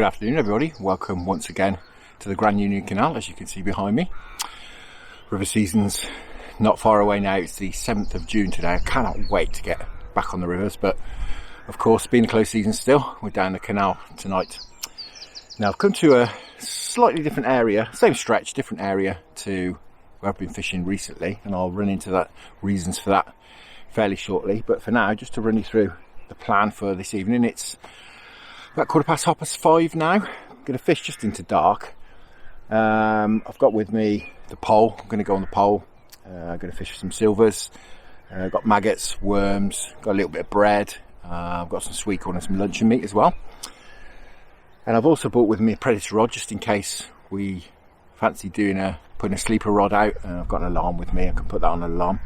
afternoon everybody, welcome once again to the Grand Union Canal. As you can see behind me, river season's not far away now. It's the 7th of June today. I cannot wait to get back on the rivers, but of course being a close season still, we're down the canal tonight. Now I've come to a slightly different area, same stretch, different area to where I've been fishing recently, and I'll run into that reasons for that fairly shortly. But for now, just to run you through the plan for this evening, it's about 5:15 now. I'm going to fish just into dark. I've got with me the pole. I'm going to go on the pole. I'm going to fish for some silvers. I've got maggots, worms, got a little bit of bread. I've got some Sweetcorn and some Luncheon Meat as well. And I've also brought with me a predator rod just in case we fancy putting a sleeper rod out. I've got an alarm with me. I can put that on an alarm.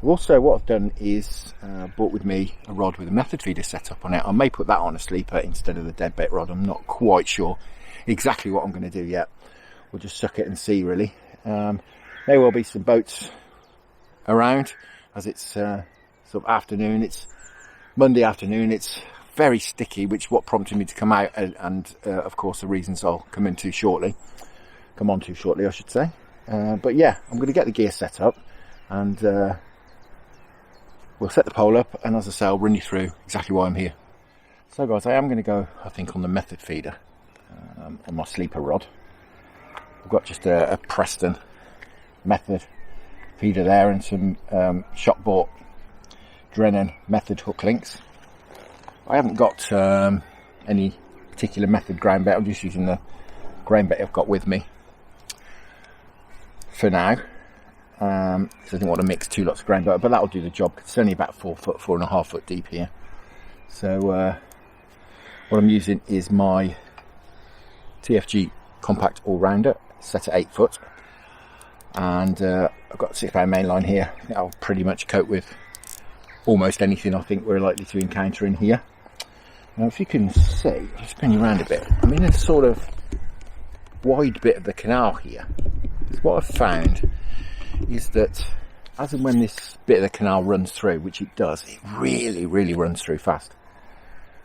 Also, what I've done is brought with me a rod with a method feeder set up on it. I may put that on a sleeper instead of the dead bait rod. I'm not quite sure exactly what I'm going to do yet. We'll just suck it and see, really. There will be some boats around as it's sort of afternoon. It's Monday afternoon. It's very sticky, which is what prompted me to come out, and of course the reasons I'll come on to shortly, I should say. But yeah, I'm going to get the gear set up and we'll set the pole up, and as I say, I'll run you through exactly why I'm here. So guys, I am going to go, I think, on the method feeder on my sleeper rod. I've got just a Preston method feeder there and some shop bought Drennan method hook links. I haven't got any particular method ground bait. I'm just using the ground bait I've got with me for now. Because I didn't want to mix two lots of ground bait, but that'll do the job. It's only about 4.5 foot deep here. So what I'm using is my TFG Compact All Rounder, set at 8 foot, and I've got a 6-pound main line here. That'll pretty much cope with almost anything I think we're likely to encounter in here. Now, if you can see, I'll spin you around a bit. I'm in a sort of wide bit of the canal here. What I've found is that as and when this bit of the canal runs through, which it does, it really runs through fast.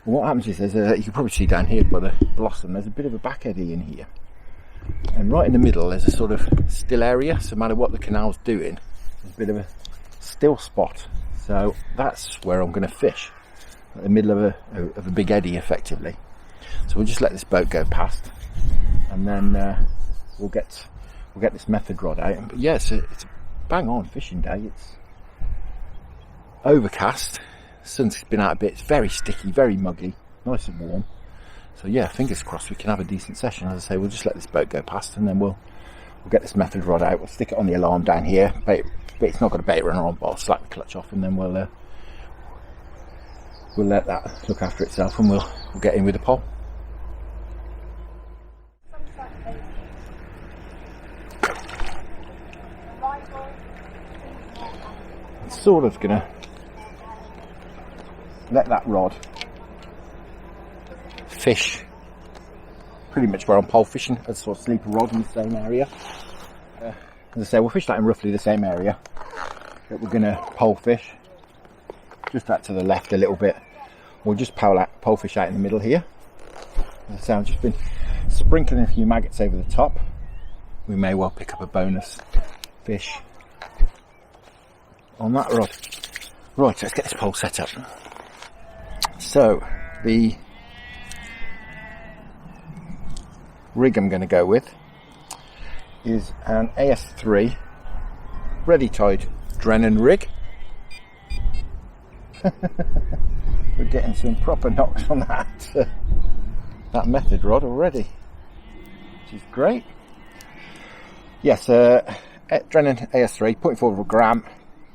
And what happens is you can probably see down here by the blossom, there's a bit of a back eddy in here, and right in the middle there's a sort of still area. So no matter what the canal's doing, there's a bit of a still spot. So that's where I'm going to fish, at the middle of a big eddy effectively. So we'll just let this boat go past, and then we'll get this method rod out. But yeah, it's a bang on fishing day. It's overcast, sun's been out a bit, it's very sticky, very muggy, nice and warm. So yeah, fingers crossed we can have a decent session. As I say, we'll just let this boat go past, and then we'll get this method rod out. We'll stick it on the alarm down here. But it's not got a bait runner on, but I'll slack the clutch off, and then we'll let that look after itself, and we'll get in with the pole. I'm sort of gonna let that rod fish pretty much where I'm pole fishing, as sort of sleeper rod in the same area. As I say, we'll fish that in roughly the same area that we're gonna pole fish, just out to the left a little bit. We'll just pole fish out in the middle here. As I say, I've just been sprinkling a few maggots over the top. We may well pick up a bonus fish on that rod. Right, let's get this pole set up. So the rig I'm going to go with is an AS3 ready tied Drennan rig. We're getting some proper knocks on that method rod already, which is great. Yes, Drennan AS3, 0.4 of a gram.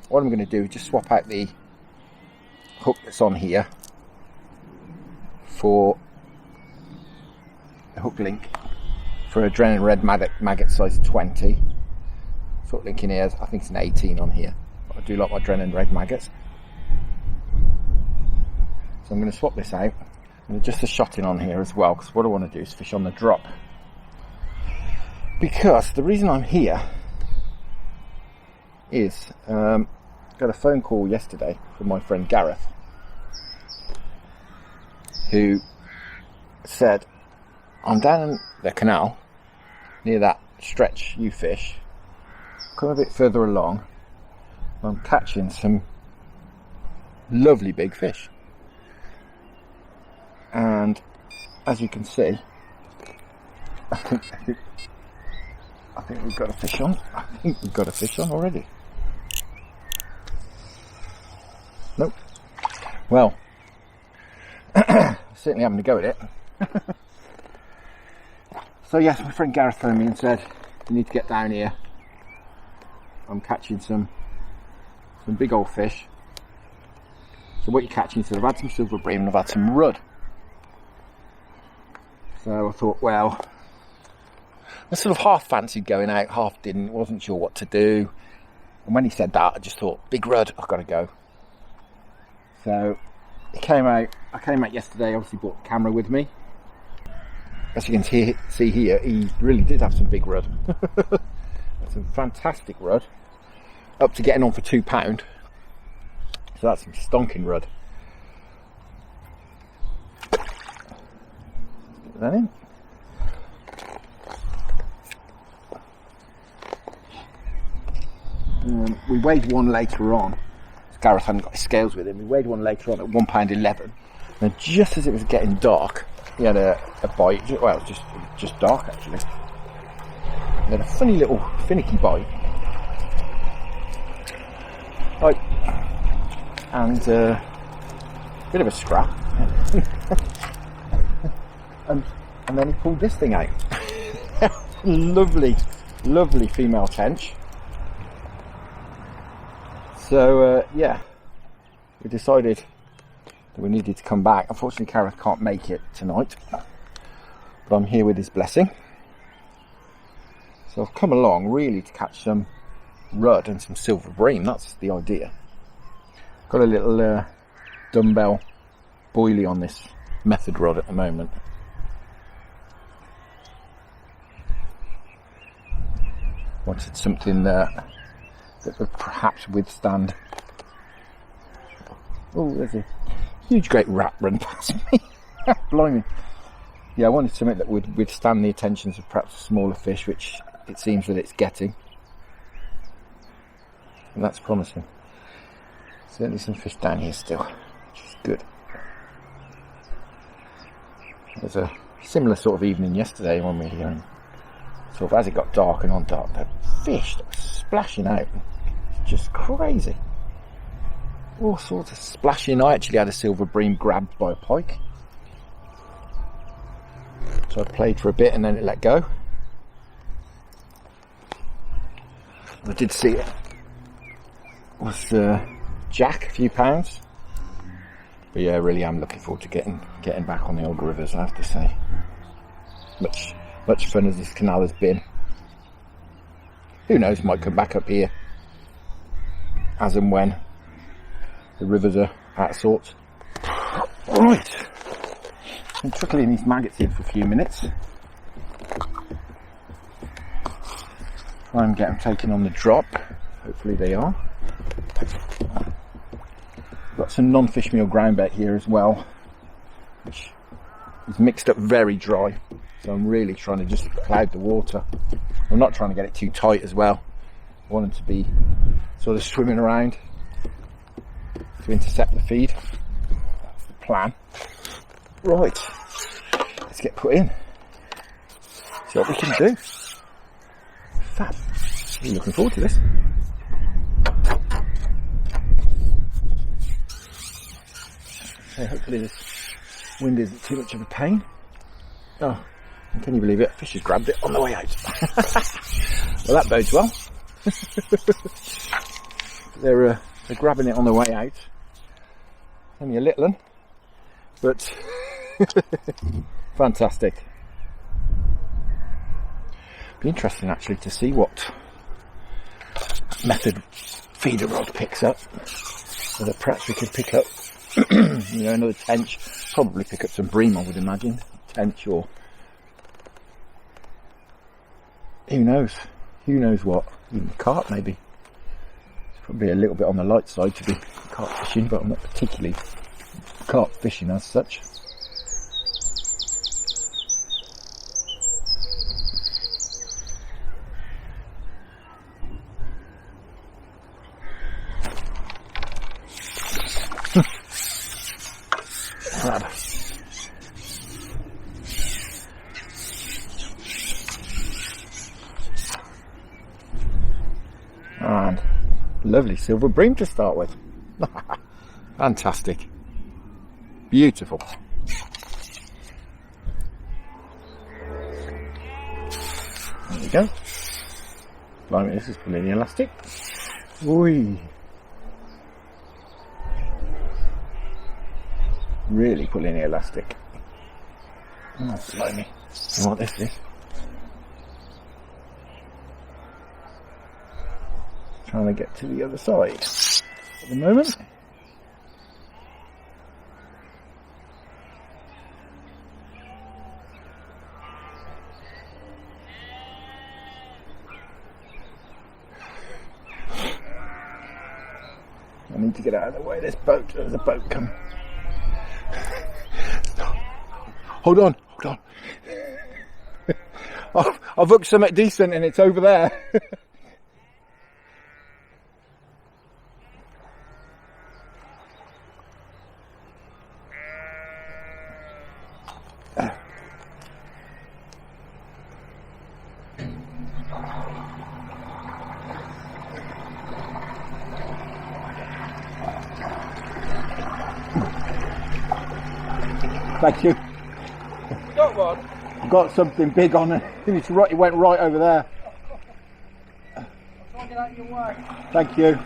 What I'm going to do is just swap out the hook that's on here for a hook link for a Drennan red maggot size 20. Hook link in here, I think it's an 18 on here. But I do like my Drennan red maggots. So I'm going to swap this out and just a shot in on here as well, because what I want to do is fish on the drop. Because the reason I'm here is got a phone call yesterday from my friend Gareth, who said I'm down the canal near that stretch you fish. Come a bit further along, I'm catching some lovely big fish, and as you can see, I think we've got a fish on. I think we've got a fish on already. Nope. Well, certainly having a go at it. So yes, my friend Gareth phoned me and said, you need to get down here. I'm catching some big old fish. So what you're catching, he said, I've had some silver bream and I've had some rudd. So I thought, well, I sort of half fancied going out, half didn't, wasn't sure what to do. And when he said that, I just thought, big rudd, I've got to go. So I came out yesterday, obviously brought the camera with me. As you can see here, he really did have some big rudd. Some fantastic rudd. Up to getting on for £2. So that's some stonking rudd. Get that in. We weighed one later on. Gareth hadn't got his scales with him. We weighed one later on at £1.11. And just as it was getting dark, he had a bite. Well, it was just dark actually. He had a funny little finicky bite. Like, and a bit of a scrap. and then he pulled this thing out. Lovely, lovely female tench. So yeah, we decided that we needed to come back. Unfortunately, Gareth can't make it tonight, but I'm here with his blessing. So I've come along really to catch some rudd and some silver bream. That's the idea. Got a little dumbbell boilie on this method rod at the moment. Wanted something that would perhaps withstand. Oh, there's a huge great rat run past me. Blimey. Yeah, I wanted something that would withstand the attentions of perhaps a smaller fish, which it seems that it's getting. And that's promising. Certainly some fish down here still, which is good. It was a similar sort of evening yesterday when we sort of as it got dark and on dark, the fish that was splashing out. It's just crazy. All sorts of splashing. I actually had a silver bream grabbed by a pike. So I played for a bit and then it let go. I did see it was jack, a few pounds. But yeah, I really am looking forward to getting back on the old rivers, I have to say. Much fun as this canal has been. Who knows, might come back up here as and when the rivers are out of sorts. Right, I'm trickling these maggots in for a few minutes. Try and get them taken on the drop. Hopefully they are. Got some non-fish meal ground bait here as well, which is mixed up very dry. So I'm really trying to just cloud the water. I'm not trying to get it too tight as well. I want them to be sort of swimming around to intercept the feed. That's the plan. Right, let's get put in. See what we can do. Fab. I'm looking forward to this. So hopefully this wind isn't too much of a pain. Oh, and can you believe it? Fish has grabbed it on the way out. Well, that bodes well. They're grabbing it on the way out. Only a little one, but fantastic. Be interesting actually to see what method feeder rod picks up. Whether perhaps we could pick up, another tench. Probably pick up some bream, I would imagine. Tench or who knows what. Even carp maybe. It's probably a little bit on the light side to be carp fishing, but I'm not particularly carp fishing as such. Lovely silver bream to start with. Fantastic. Beautiful. There we go. Blimey, this is pulling the elastic. Oi. Really pulling the elastic. Oh, blimey. You know what this is? Trying to get to the other side at the moment. I need to get out of the way of this boat. There's a boat coming. Hold on. I've hooked something decent and it's over there. Thank you. Got one? Got something big on it. It went right over there. I'll try and get out of your way. Thank you.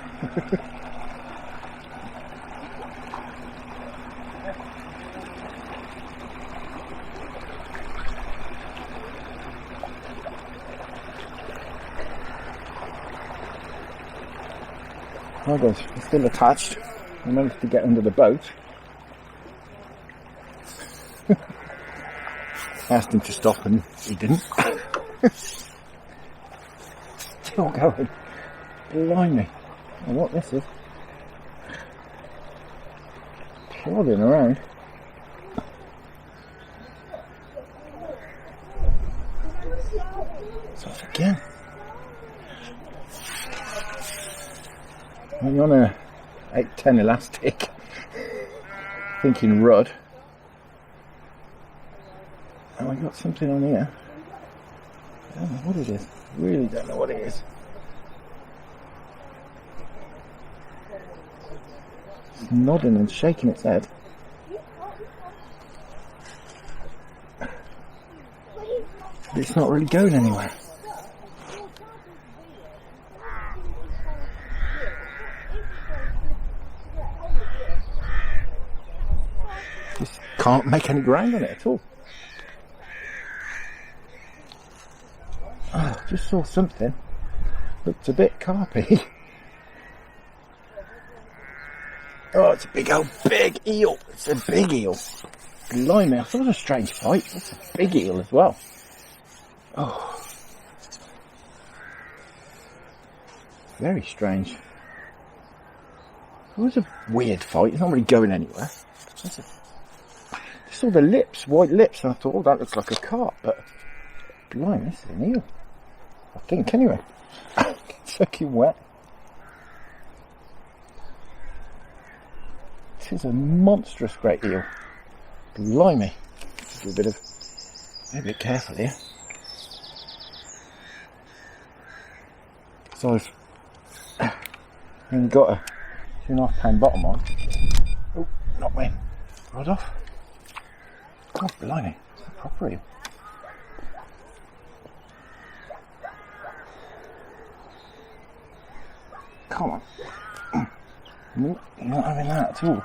Oh gosh, it's still attached. I managed to get under the boat. I asked him to stop and he didn't. Still going. Blimey. I don't know what this is. Plodding around. So again. I'm on a 8-10 elastic. Thinking rod. Oh, I got something on here. I don't know what it is. Really don't know what it is. It's nodding and shaking its head. But it's not really going anywhere. Just can't make any ground on it at all. Oh, just saw something. Looked a bit carpy. Oh, it's a big eel. It's a big eel. Blimey, I thought it was a strange fight. It's a big eel as well. Oh. Very strange. It was a weird fight. It's not really going anywhere. I saw the lips, white lips, and I thought, oh, that looks like a carp, but blimey, this is an eel. I think, anyway. It's fucking wet. This is a monstrous great eel. Blimey. Do a bit careful here. So I've only got a 2.5 pound bottom on. Oh, knocked my rod off. God, blimey. It's a proper eel. Come on. Nope, you're not having that at all.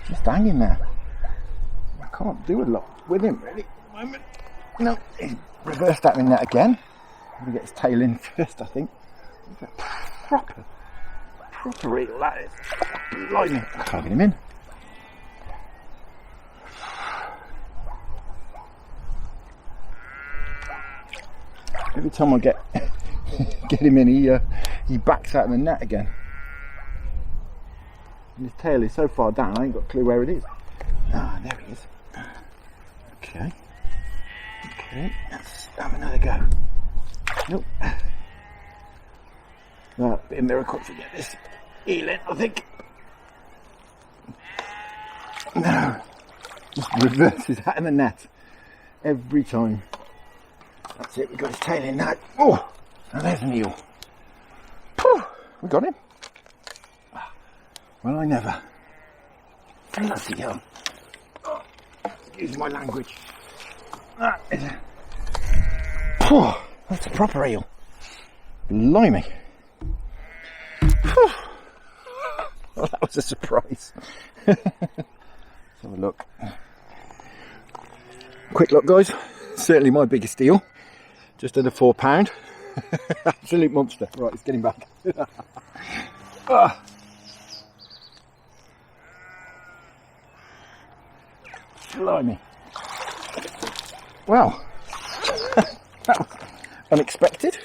Just hanging there. I can't do a lot with him really at the moment. No, he's reversed at me net again. I'm going to get his tail in first, I think. Proper eel that is. Blimey. I can't get him in. Every time I get him in, he backs out in the net again. And his tail is so far down, I ain't got a clue where it is. Ah, there he is. Okay, let's have another go. Nope. Bit of miracle to get this eel in, I think. No. Just reverses that in the net every time. That's it, we got his tail in now. Oh, and there's an eel. Whew, we got him. Well, I never. Bloody hell. Oh, excuse my language. That is a... Oh, that's a proper eel. Blimey. Whew. Well, that was a surprise. Let's have a look. Quick look, guys. Certainly my biggest eel. Just under £4. Absolute monster. Right, it's getting back. Ah. Blimey. Well, that was unexpected.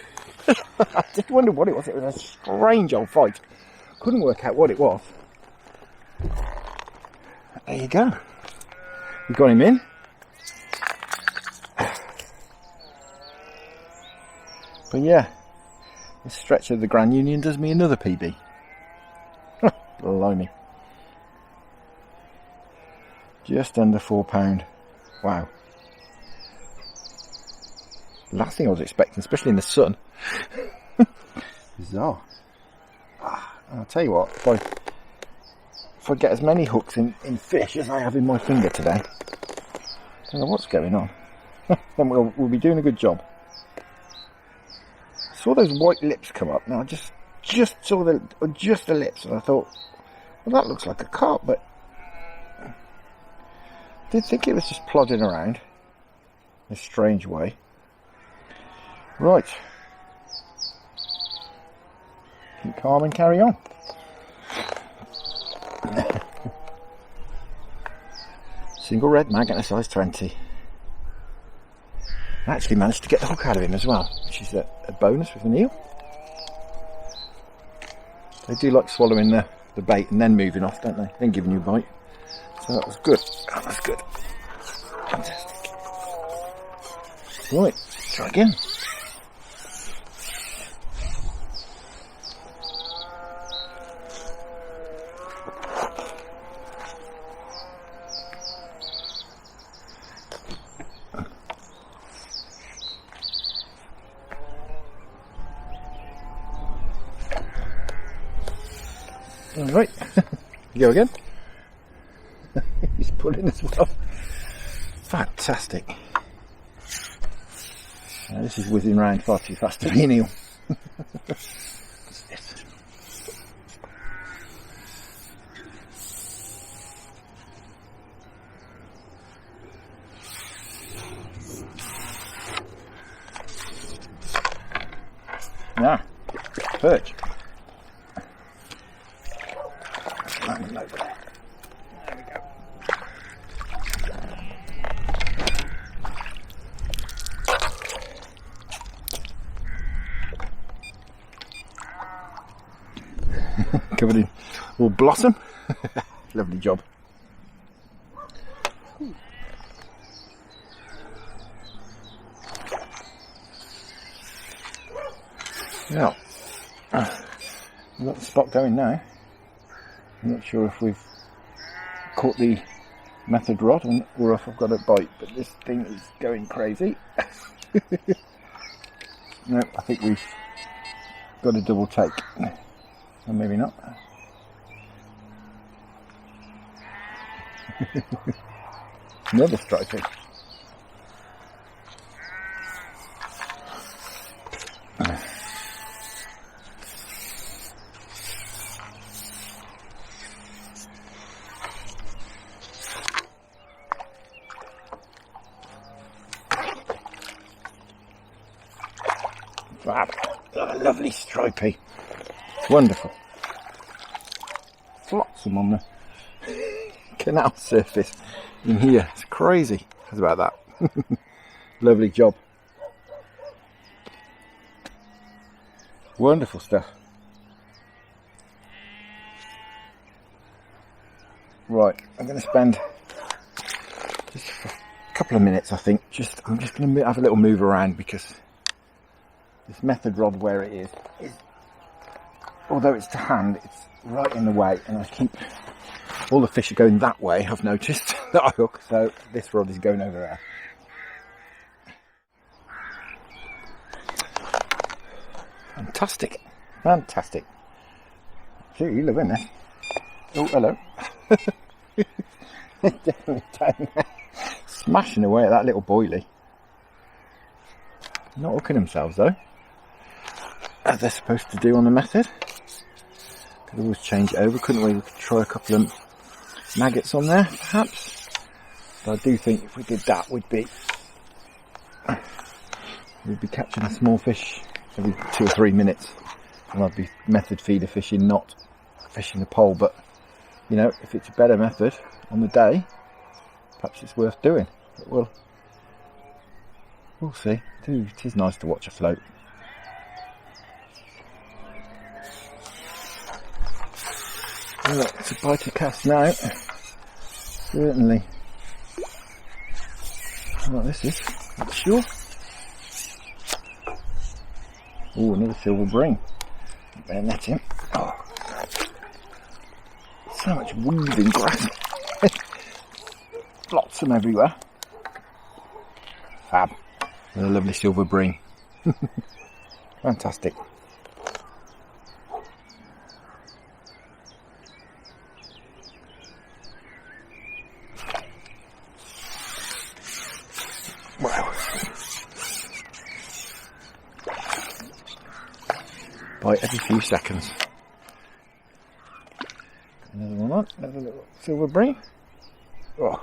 I did wonder what it was. It was a strange old fight. Couldn't work out what it was. There you go. We got him in. But yeah, this stretch of the Grand Union does me another PB. Blimey. Just under £4. Wow. Last thing I was expecting, especially in the sun. Bizarre. I'll tell you what, if I get as many hooks in fish as I have in my finger today, I don't know what's going on. Then we'll be doing a good job. Saw those white lips come up. Now I just saw just the lips, and I thought, well, that looks like a carp, but I did think it was just plodding around in a strange way. Right. Keep calm and carry on. Single red mag and a size 20. I actually managed to get the hook out of him as well, which is a bonus with an eel. They do like swallowing the bait and then moving off, don't they? Then giving you a bite. So that was good. That was good. Fantastic. Right, try again. Alright, go again. He's pulling as well. Fantastic. This is whizzing round far too fast to be an eel. What's this? Ah, perch. There we go. Covered in all blossom. Lovely job. Now, we've got the spot going now. I'm not sure if we've caught the method rod or if I've got a bite, but this thing is going crazy. No, I think we've got a double take. Or maybe not. Another striker. Fab. Oh, lovely stripey. Wonderful. Flotsam on the canal surface in here. It's crazy. How's about that? Lovely job. Wonderful stuff. Right, I'm going to spend just a couple of minutes, I think. I'm just going to have a little move around because this method rod where it is, although it's to hand, it's right in the way, and I keep All the fish are going that way, I've noticed, that I hook, so this rod is going over there. Fantastic, fantastic. Absolutely loving this. Oh, hello. Definitely down there, smashing away at that little boilie. Not hooking themselves though, as they're supposed to do on the method. Could always change it over, couldn't we? We could try a couple of maggots on there, perhaps. But I do think if we did that, we'd be catching a small fish every 2 or 3 minutes, and I'd be method feeder fishing, not fishing the pole. But you know, if it's a better method on the day, perhaps it's worth doing. But we'll see. It is nice to watch a float. Look, it's a bitey cast now. Certainly. What this is, not sure. Oh, another silver Bream. Better net him. Oh. So much weaving grass. Flotsam everywhere. Fab. And a lovely silver Bream. Fantastic. Wow. Bite every few seconds. Another one on, another little silver Bream. Oh.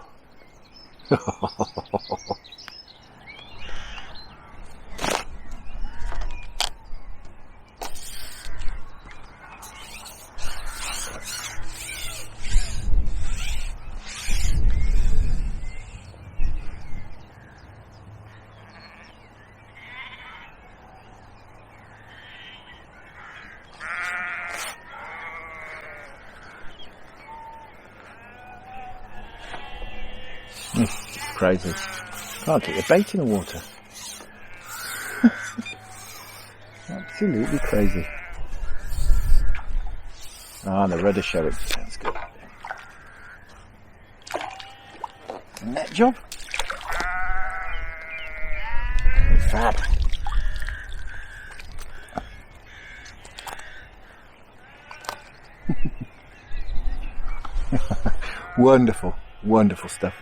It's crazy. Can't get your bait in the water. Absolutely crazy. Ah, the rudder showing. That's good. Net job. Fab. Wonderful, wonderful stuff.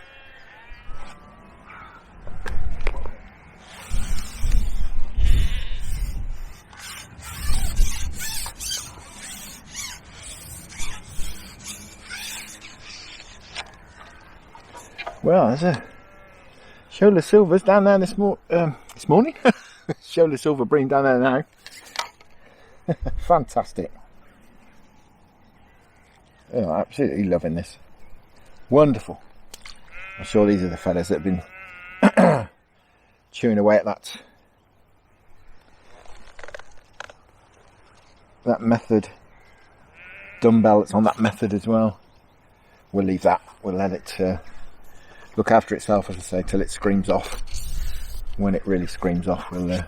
Well, there's a shoal of silvers down there this morning. Shoal of silver Bream down there now. Fantastic. Oh, absolutely loving this. Wonderful. I'm sure these are the fellas that have been chewing away at that method. Dumbbell that's on that method as well. We'll leave that. We'll let it look after itself, as I say, till it screams off. When it really screams off, then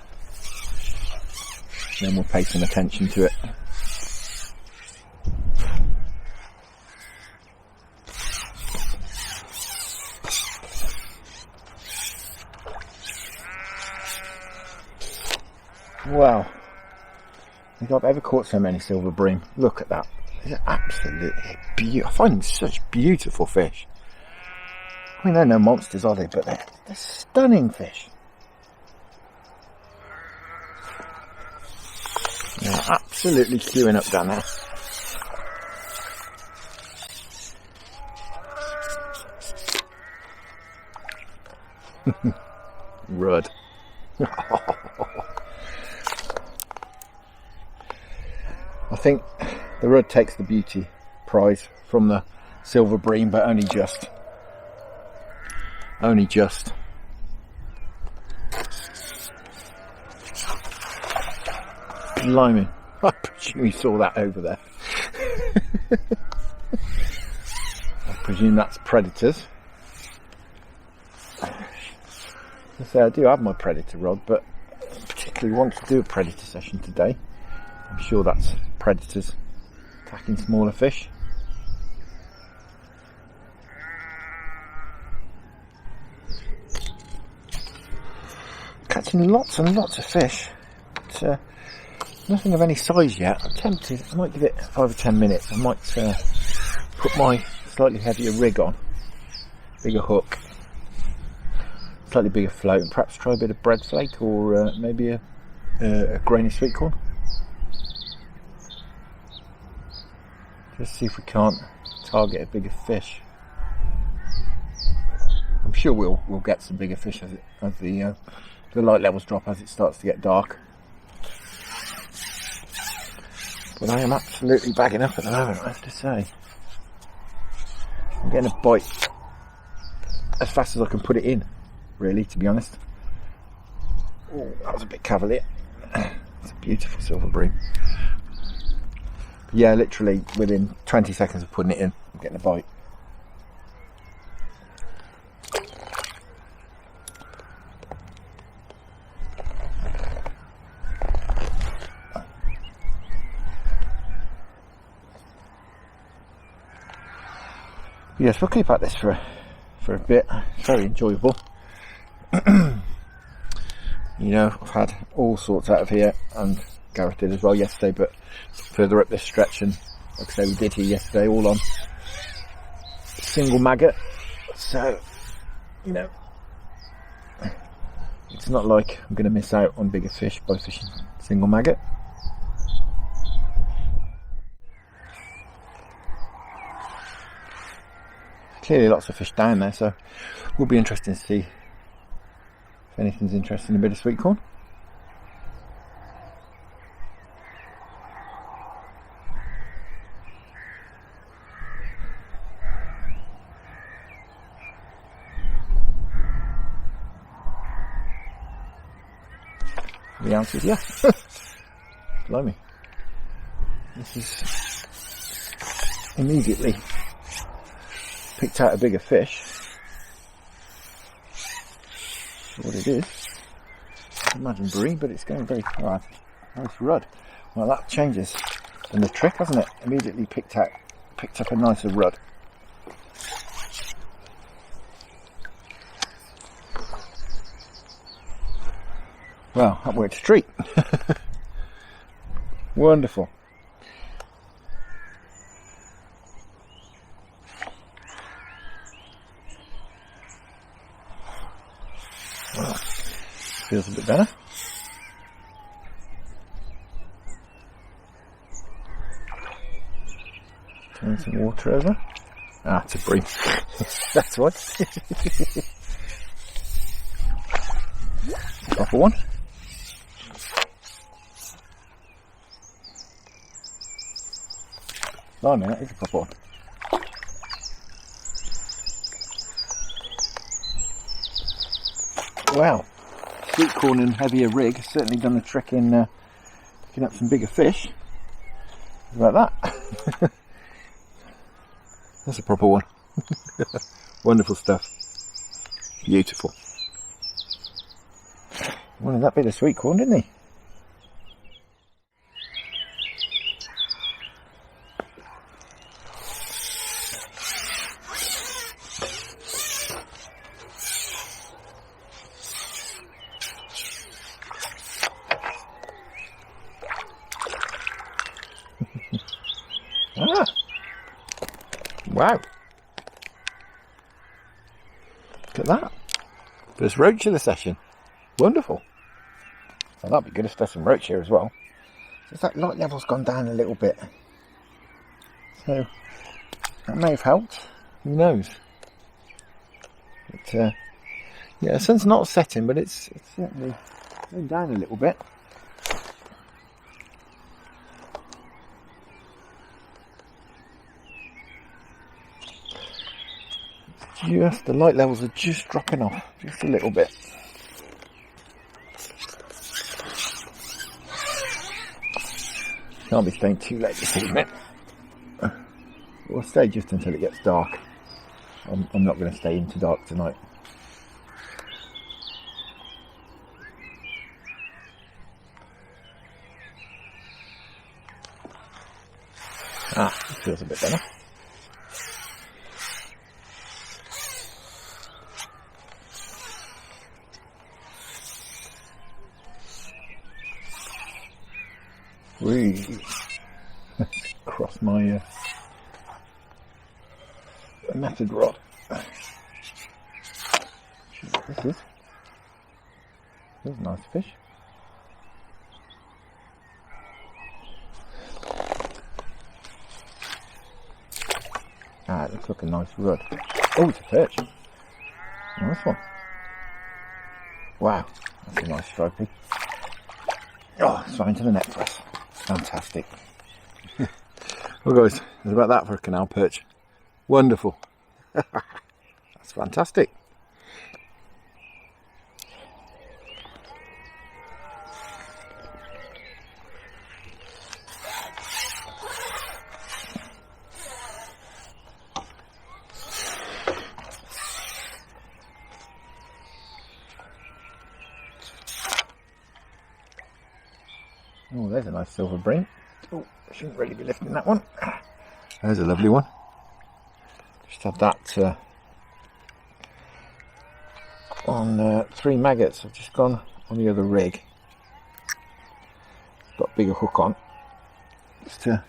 we'll pay some attention to it. Wow, I think I've ever caught so many silver Bream. Look at that. They're absolutely beautiful. I find them such beautiful fish. I mean, they're no monsters, are they? But they're stunning fish. They're absolutely queuing up down there. Rud. I think the rud takes the beauty prize from the silver Bream, but only just. Only just. Blimey. I presume you saw that over there. I presume that's predators. I say I do have my predator rod, but I particularly want to do a predator session today. I'm sure that's predators attacking smaller fish. catching lots and lots of fish, but nothing of any size yet. I'm tempted. I might give it 5 or 10 minutes. I might put my slightly heavier rig on, bigger hook, slightly bigger float, and perhaps try a bit of bread flake or maybe a grainy sweet corn. Just see if we can't target a bigger fish. I'm sure we'll get some bigger fish as the light levels drop, as it starts to get dark. But I am absolutely bagging up at the moment, I have to say. I'm getting a bite as fast as I can put it in, really, to be honest. Oh, that was a bit cavalier. It's a beautiful silver bream. But yeah, literally within 20 seconds of putting it in, I'm getting a bite. Yes, we'll keep at this for a bit. It's very enjoyable. You know, I've had all sorts out of here, and Gareth did as well yesterday, but further up this stretch, and like I say, we did here yesterday, all on single maggot. So, you know, it's not like I'm going to miss out on bigger fish by fishing single maggot. Clearly lots of fish down there, so will be interesting to see if anything's interesting. A bit of sweet corn. The answer is yes. Blimey. This is immediately picked out a bigger fish. What it is, I imagine bream, but it's going very hard. Nice rudd. Well, that changes in the trick, hasn't it? Immediately picked up a nicer rudd. Well, that worked a treat. Wonderful. Well, feels a bit better. Turn some water over. Ah, it's a bream. That's what. Proper one. Oh no, that is a proper one. Wow, Sweetcorn and heavier rig has certainly done the trick in picking up some bigger fish. How about that? That's a proper one. Wonderful stuff. Beautiful. Wanted that bit of Sweetcorn, didn't he? Ah, wow, look at that, first roach of the session. Wonderful. Well, that'd be good if there's some roach here as well. Just that light level's gone down a little bit, so that may have helped, who knows. But yeah, the sun's not setting, but it's certainly going down a little bit. Just the light levels are just dropping off just a little bit. Can't be staying too late this evening. We'll stay just until it gets dark. I'm not going to stay into dark tonight. Ah, it feels a bit better. Whee. Across my method rod. This is a nice fish. Ah, it looks like a nice rod. Oh, it's a perch. Nice one. Wow, that's a nice stripey. Oh, it's right into the net for us. Fantastic. Well guys, there's about that for a canal perch. Wonderful. That's fantastic. Oh, there's a nice silver bream. Oh, I shouldn't really be lifting that one. There's a lovely one. Just had that on 3 maggots. I've just gone on the other rig. Got a bigger hook on. Just to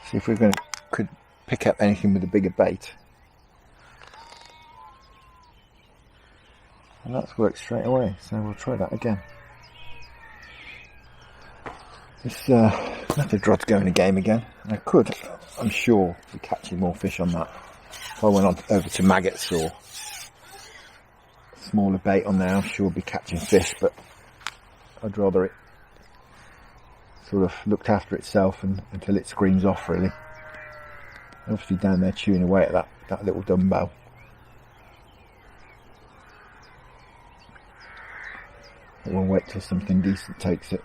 see if we're could pick up anything with a bigger bait. And that's worked straight away, so we'll try that again. This method rod's going a game again. I could, I'm sure, be catching more fish on that. If I went on over to maggots or smaller bait on there, I'm sure I'd be catching fish, but I'd rather it sort of looked after itself until it screams off, really. Obviously down there chewing away at that little dumbbell. But we'll wait till something decent takes it.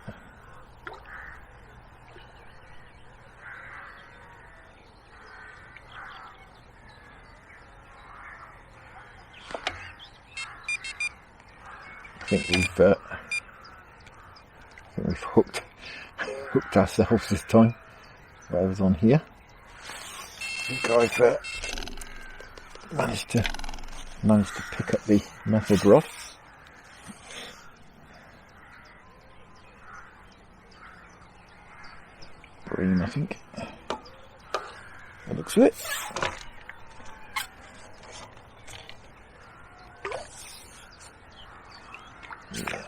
I think we've hooked ourselves this time. Whatever's on here. I think I've managed to pick up the method rod. Bream, I think. That looks it. Yeah.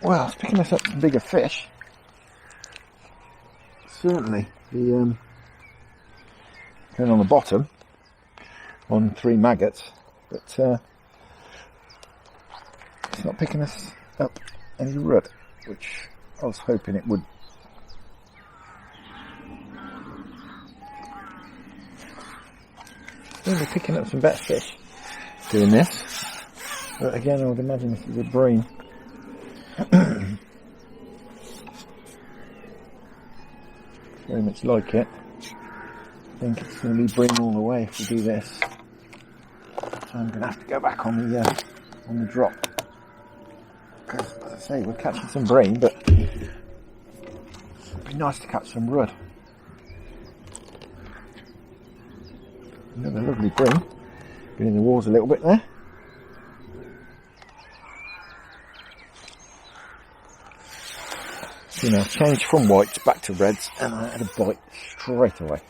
Well, it's picking us up some bigger fish. Certainly, the going on the bottom on 3 maggots, but it's not picking us up any rudd, which I was hoping it would. Really picking up some better fish doing this, but again I would imagine this is a bream. Very much like it. I think it's going to be bream all the way if we do this. So I'm going to have to go back on the drop, because as I say, we're catching some bream, but it'd be nice to catch some rudd. Another lovely bream. Been in the walls a little bit there. You know, changed from whites back to reds, and I had a bite straight away.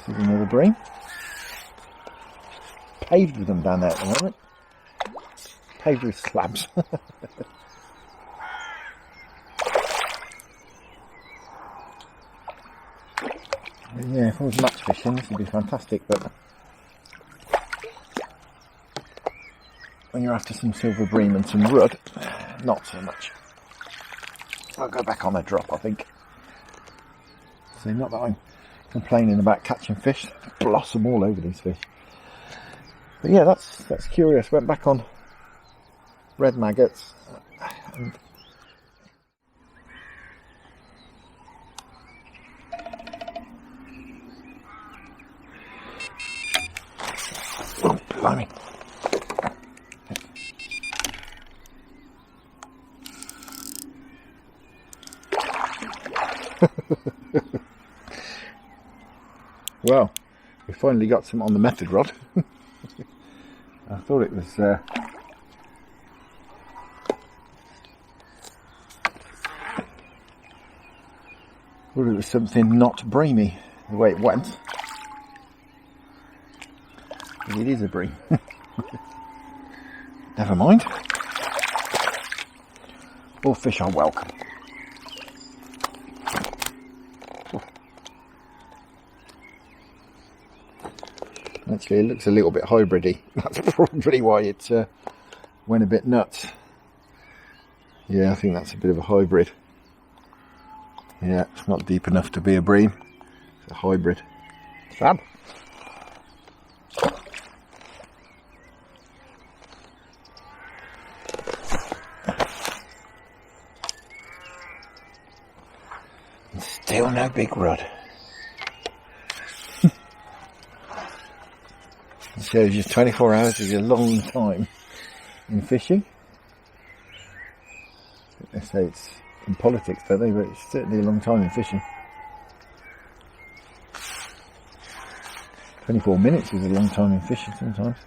Here's another bream. Paved with them down there at the moment. Paved with slabs. Yeah, if I was match fishing, this would be fantastic, but when you're after some silver bream and some rudd, not so much. I'll go back on a drop, I think. So not that I'm complaining about catching fish, blossom all over these fish. But yeah, that's curious. Went back on red maggots and oh, blimey. Well, we finally got some on the method rod. I thought it was thought it was something not breamy the way it went. But it is a bream. Never mind. All fish are welcome. Actually, it looks a little bit hybridy. That's probably why it went a bit nuts. Yeah, I think that's a bit of a hybrid. Yeah, it's not deep enough to be a bream. It's a hybrid. Fab. And still no big rod. It shows you 24 hours is a long time in fishing. They say it's in politics, don't they? But it's certainly a long time in fishing. 24 minutes is a long time in fishing sometimes.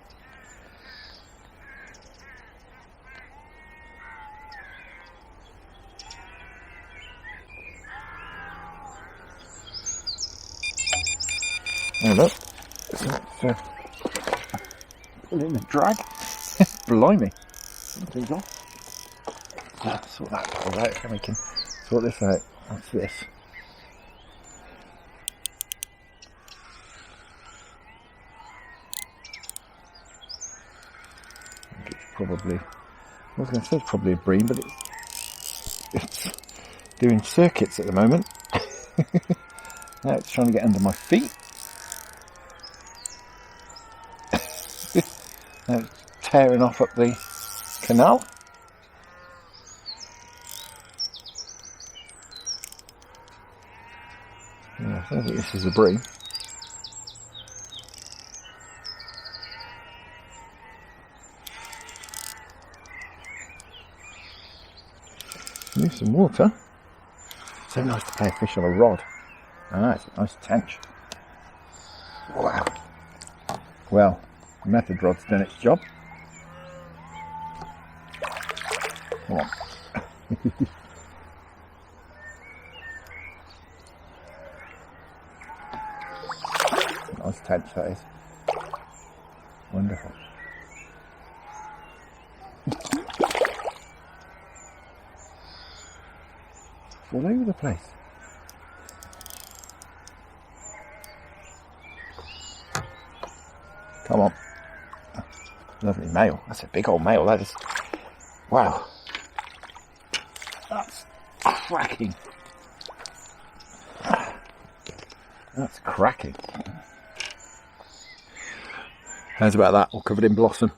Oh look, it's pulling the drag. Blimey. Something's off. Sort that all out, then we can sort this out. What's this? I think it's probably, I was going to say it's probably a bream, but it's doing circuits at the moment. Now it's trying to get under my feet. Now it's tearing off up the canal. Yeah, I don't think this is a bream. Need some water. So nice to play a fish on a rod. Ah, it's a nice tench. Wow. Well, the method rod's done its job. Come on. Nice tench that is. Wonderful. All over the place. Come on. Lovely male. That's a big old male, that is. Wow. That's cracking. That's cracking. How's about that? All covered in blossom.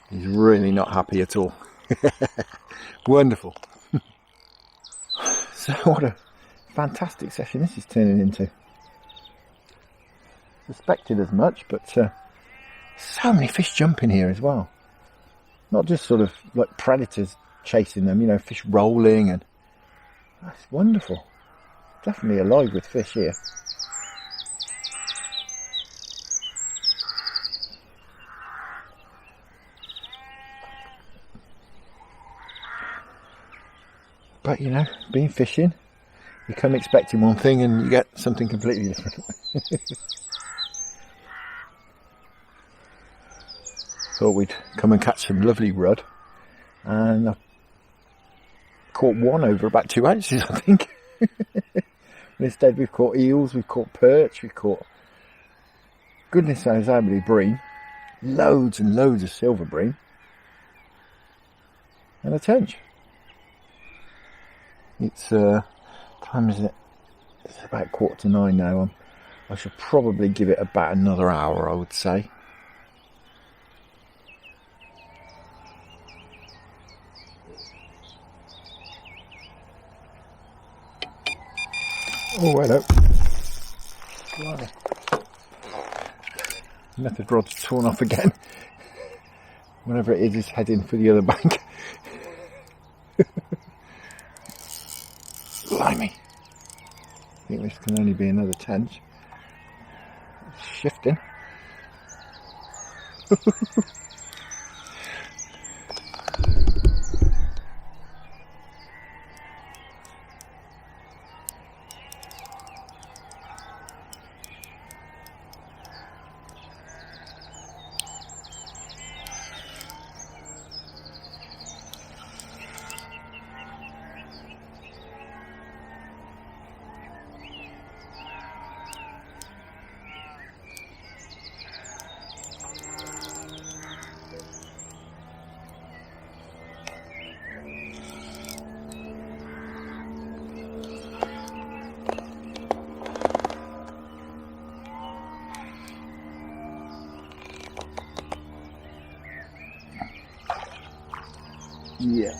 He's really not happy at all. Wonderful. So what a fantastic session this is turning into. Suspected as much, but so many fish jumping here as well. Not just sort of like predators chasing them, you know, fish rolling, and that's wonderful. Definitely alive with fish here. But you know, being fishing, you come expecting one thing and you get something completely different. Thought we'd come and catch some lovely rudd, and I caught one over about 2 ounces, I think. Instead we've caught eels, we've caught perch, we've caught goodness knows how many bream, loads and loads of silver bream, and a tench. It's time is it? It's about 9:15 now. I should probably give it about another hour, I would say. Oh, hello. Blimey. Method rod's torn off again. Whatever it is heading for the other bank. Blimey. I think this can only be another tench. shifting. Yeah.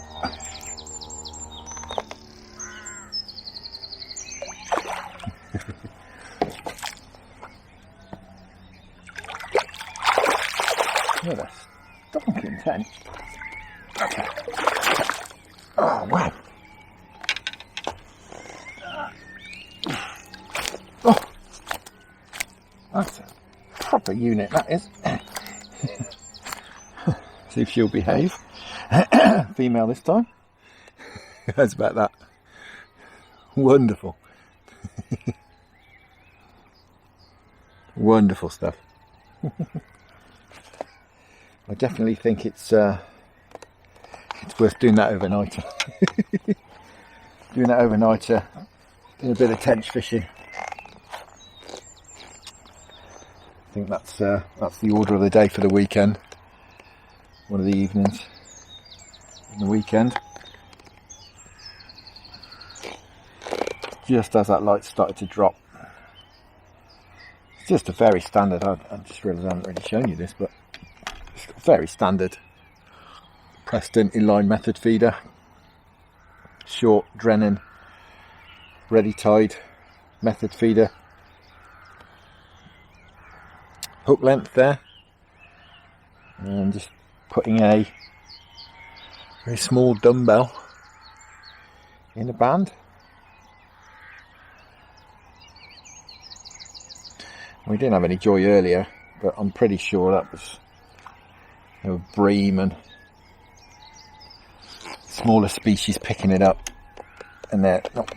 What a stonking tench. Okay. Oh, wow. Oh, that's a proper unit, that is. See if she'll behave. Female this time. How's about that? Wonderful. Wonderful stuff. I definitely think it's worth doing that overnight. Doing that overnight, doing a bit of tench fishing. I think that's the order of the day for the weekend. One of the evenings in the weekend. Just as that light started to drop. It's just a very standard, I just realised I haven't really shown you this, but it's a very standard Preston inline method feeder. Short Drennan ready tied method feeder. Hook length there. And just putting a very small dumbbell in a band. We didn't have any joy earlier, but I'm pretty sure that was Bream and smaller species picking it up, and they're not,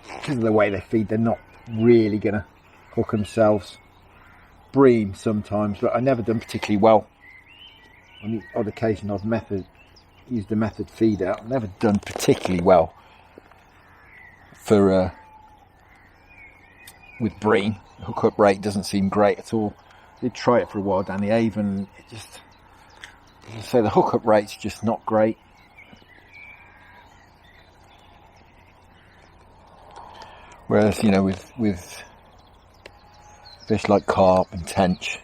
because of the way they feed, they're not really going to hook themselves. Bream sometimes, but I've never done particularly well. On the odd occasion I've used a method feeder, I've never done particularly well for with Bream. The hookup rate doesn't seem great at all. I did try it for a while down the Avon. It just, as I say, the hookup rate's just not great. Whereas, you know, with fish like carp and tench,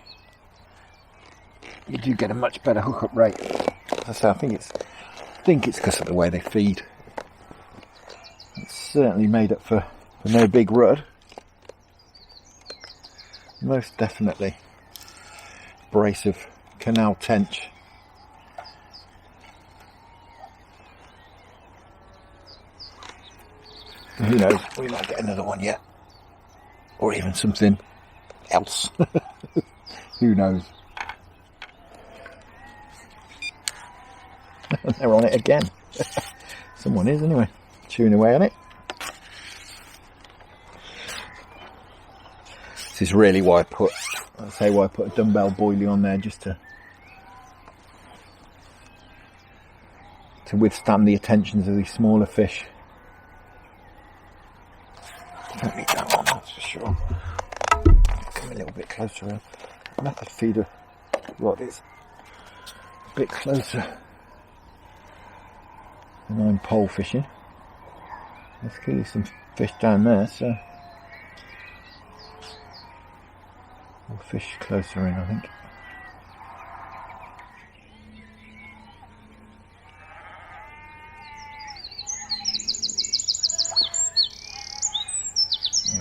you do get a much better hookup rate. As I say, I think it's because of the way they feed. It's certainly made up for no big rud. Most definitely. Brace of Canal tench. Who knows, we might get another one yet. Or even something else. Who knows. They're on it again. Someone is anyway, chewing away on it. This is really why I put a dumbbell boilie on there, just to withstand the attentions of these smaller fish. Don't need that one, that's for sure. Come a little bit closer. Method feeder rod is a bit closer than I'm pole fishing. There's clearly some fish down there, so we'll fish closer in, I think.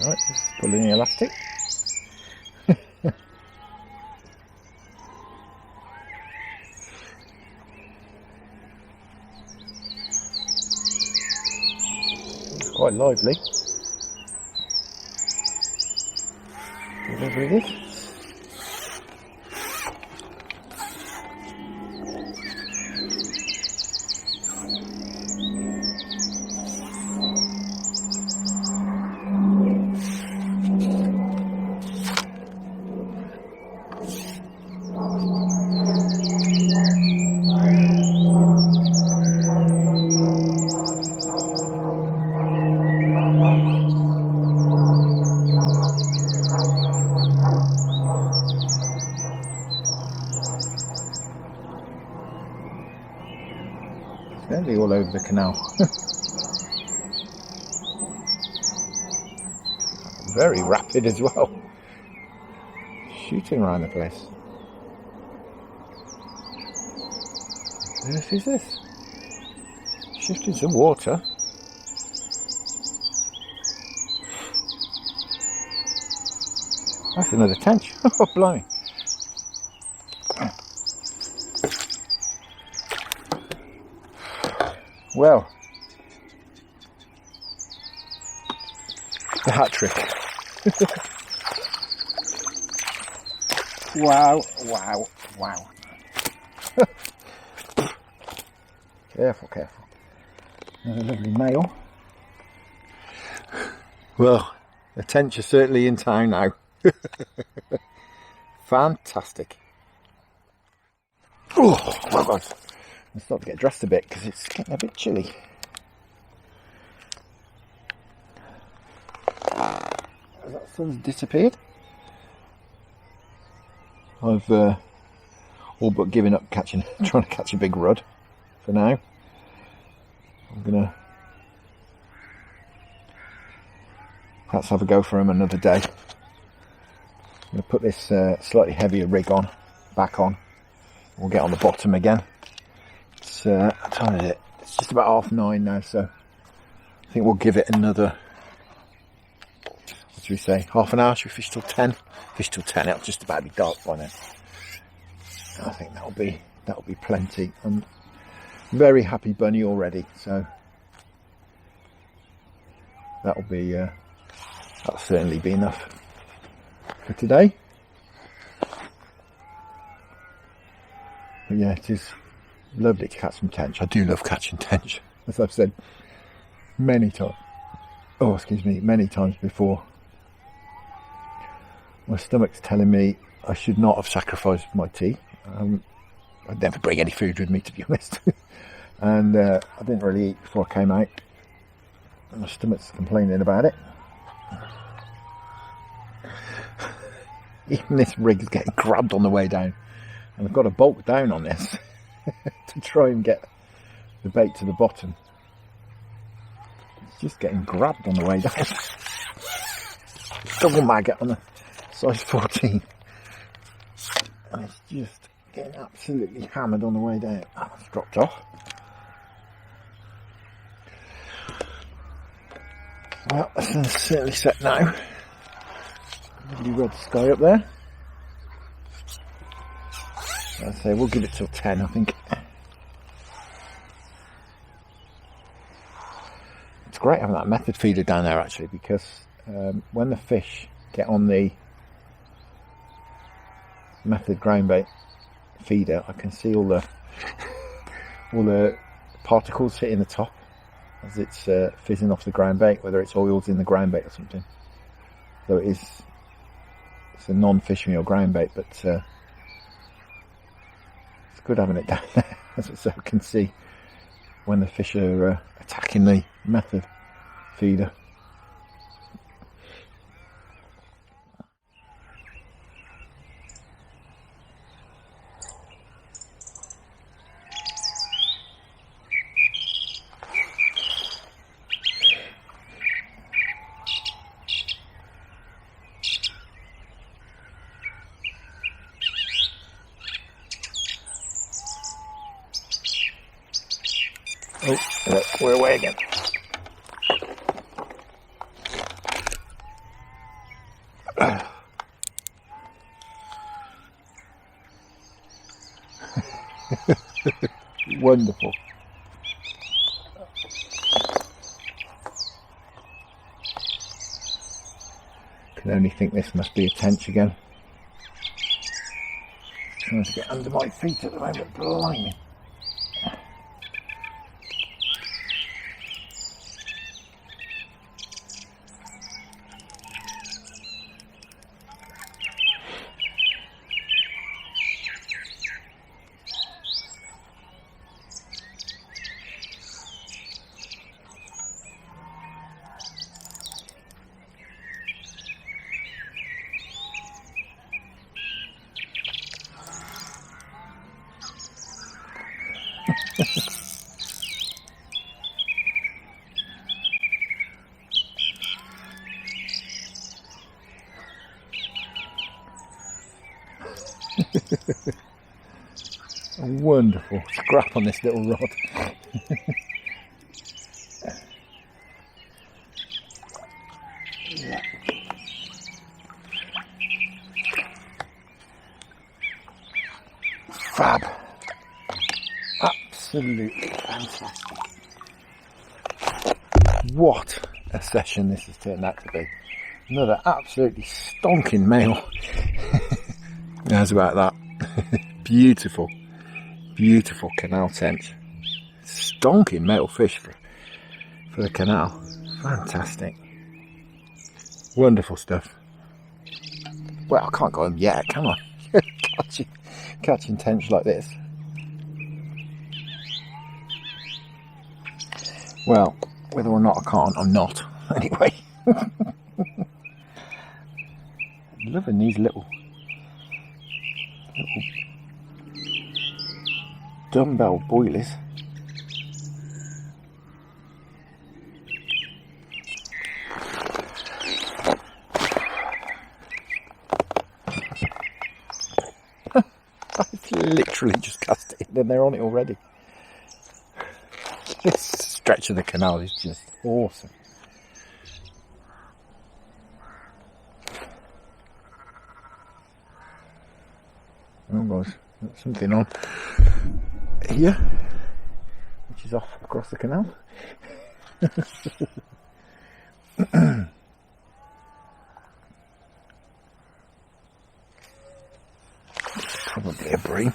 Alright, just pulling the elastic. It's quite lively. whatever it is. Certainly all over the canal. Very rapid as well. Shooting around the place. What earth is this? Shifting some water. That's another tench. Oh, blimey. Well, the hat trick. Wow, wow, wow. Careful, careful. Another lovely male. Well, the tench is certainly in town now. Fantastic. Oh, my God. I'll start to get dressed a bit because it's getting a bit chilly. Has that sun's disappeared? I've all but given up trying to catch a big rudd for now. I'm gonna perhaps have a go for him another day. I'm gonna put this slightly heavier rig back on. We'll get on the bottom again. What time is it? It's just about 9:30 now, so I think we'll give it another, what should we say, half an hour? Should we fish till 10? Fish till 10, it'll just about be dark by now. I think that'll be plenty. I'm very happy bunny already, so that'll certainly be enough for today. But yeah, it is lovely to catch some tench. I do love catching tench, as I've said many times. Oh, excuse me, many times before. My stomach's telling me I should not have sacrificed my tea. I'd never bring any food with me, to be honest. And I didn't really eat before I came out. My stomach's complaining about it. Even this rig's getting grabbed on the way down. And I've got to bolt down on this to try and get the bait to the bottom. It's just getting grabbed on the way down. Double maggot on the size 14. And it's just getting absolutely hammered on the way down. Oh, it's dropped off. Well, the sun's certainly set now. Lovely red sky up there. I'd say we'll give it till 10, I think. It's great having that method feeder down there actually, because when the fish get on the method ground bait feeder, I can see all the particles hitting the top as it's fizzing off the ground bait, whether it's oils in the ground bait or something. So it's a non-fish meal ground bait, but it's good having it down there so I can see when the fish are attacking the method feeder. Oh, look, we're away again. Wonderful. can only think this must be a tench again. Trying to get under my feet at the moment, blimey. A wonderful scrap on this little rod. Yeah. Fab. Absolutely fantastic. What a session this has turned out to be. Another absolutely stonking male. How's about that? Beautiful, beautiful canal tench. Stonking male fish for the canal. Fantastic. Wonderful stuff. Well, I can't go home yet, can I? catching tench like this. Well, whether or not I can't, I'm not. Anyway. Loving these little dumbbell boilies. I've literally just cast it in and they're on it already. This stretch of the canal is just awesome. Oh gosh, there's something on here, which is off across the canal. Probably a bream.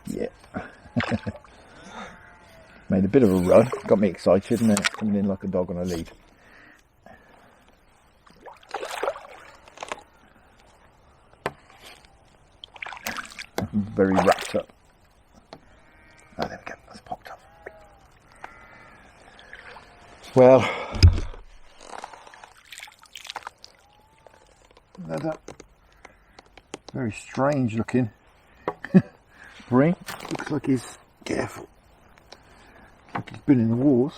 Yeah. Made a bit of a run, got me excited, and then it's coming in like a dog on a lead. Very wrapped up. Oh, there we go, that's popped up. Well, another very strange looking bream. Looks like he's careful. Like he's been in the wars.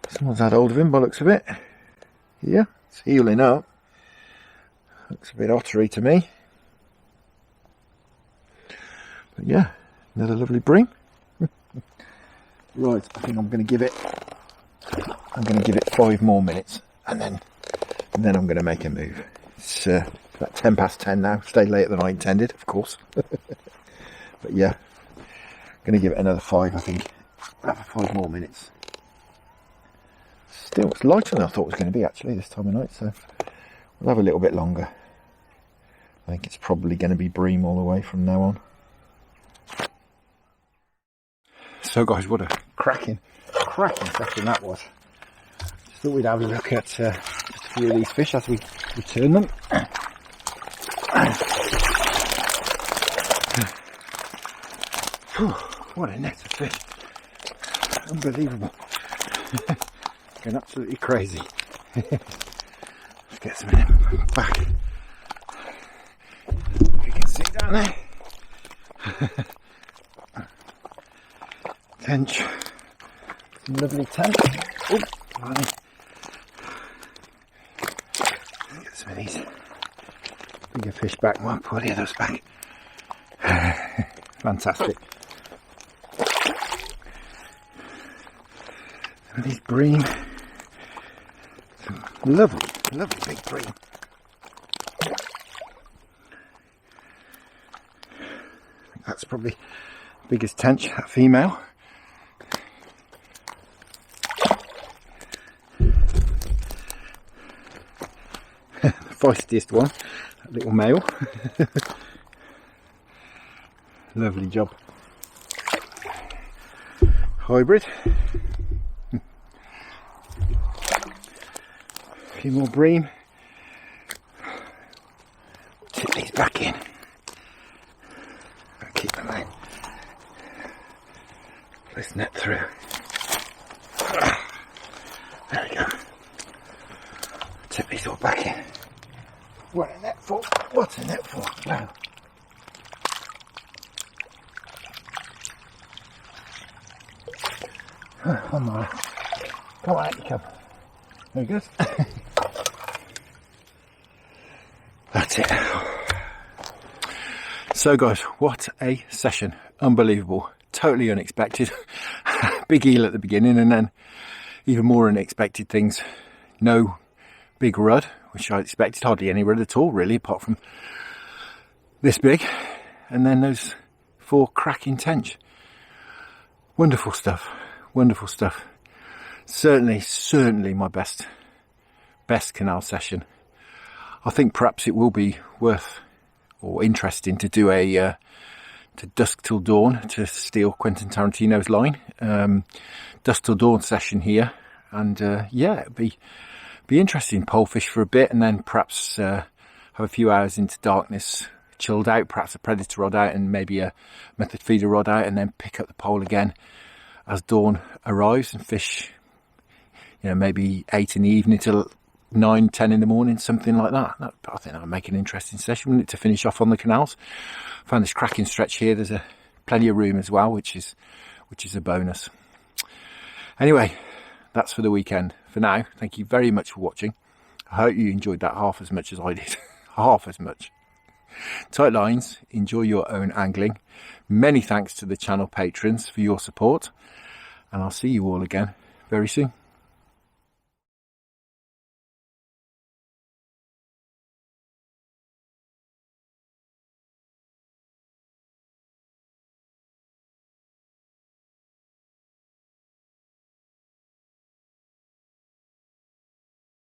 Someone's had hold of him by the looks of it. Yeah, it's healing up. Looks a bit ottery to me. But yeah, another lovely bream. Right, I think I'm going to give it 5 more minutes, and then I'm going to make a move. It's about 10 past 10 now. Stayed later than I intended, of course. But yeah, I'm going to give it another 5. I think another 5 more minutes. Still, it's lighter than I thought it was going to be actually this time of night, so we'll have a little bit longer. I think it's probably going to be bream all the way from now on. So guys, what a cracking session that was. Just thought we'd have a look at just a few of these fish as we return them. What a net of fish. Unbelievable. Going absolutely crazy. Let's get some of them back. You can see down there. Tench. Some lovely tench. Oh, blimey. Get some of these bigger fish back. Well, pull the others back. Fantastic. Some of these bream. Some lovely big bream. That's probably the biggest tench, that female. feistiest one, that little male. Lovely job. Hybrid. A few more bream. Tip these back in. I'll keep them out. This net through. There we go. Tip these all back in. What a net for? What's a net for? Wow. Come on, come on, out you come. There he goes. That's it. So guys, what a session. Unbelievable. Totally unexpected. Big eel at the beginning, and then even more unexpected things. No big rudd, which I expected. Hardly any rudd at all, really, apart from this big. And then those 4 cracking tench. Wonderful stuff. Wonderful stuff. Certainly my best canal session. I think perhaps it will be worth or interesting to do a to dusk till dawn to steal Quentin Tarantino's line. Dusk till dawn session here, and yeah, it'd be interesting. Polefish for a bit, and then perhaps have a few hours into darkness, chilled out, perhaps a predator rod out and maybe a method feeder rod out, and then pick up the pole again as dawn arrives and fish, you know, maybe 8 in the evening till 9, 10 in the morning, something like that. I think that would make an interesting session, wouldn't it, to finish off on the canals. Found this cracking stretch here. There's plenty of room as well, which is a bonus. Anyway, that's for the weekend. For now, thank you very much for watching. I hope you enjoyed that half as much as I did. Half as much. Tight lines, enjoy your own angling. Many thanks to the channel patrons for your support, and I'll see you all again very soon.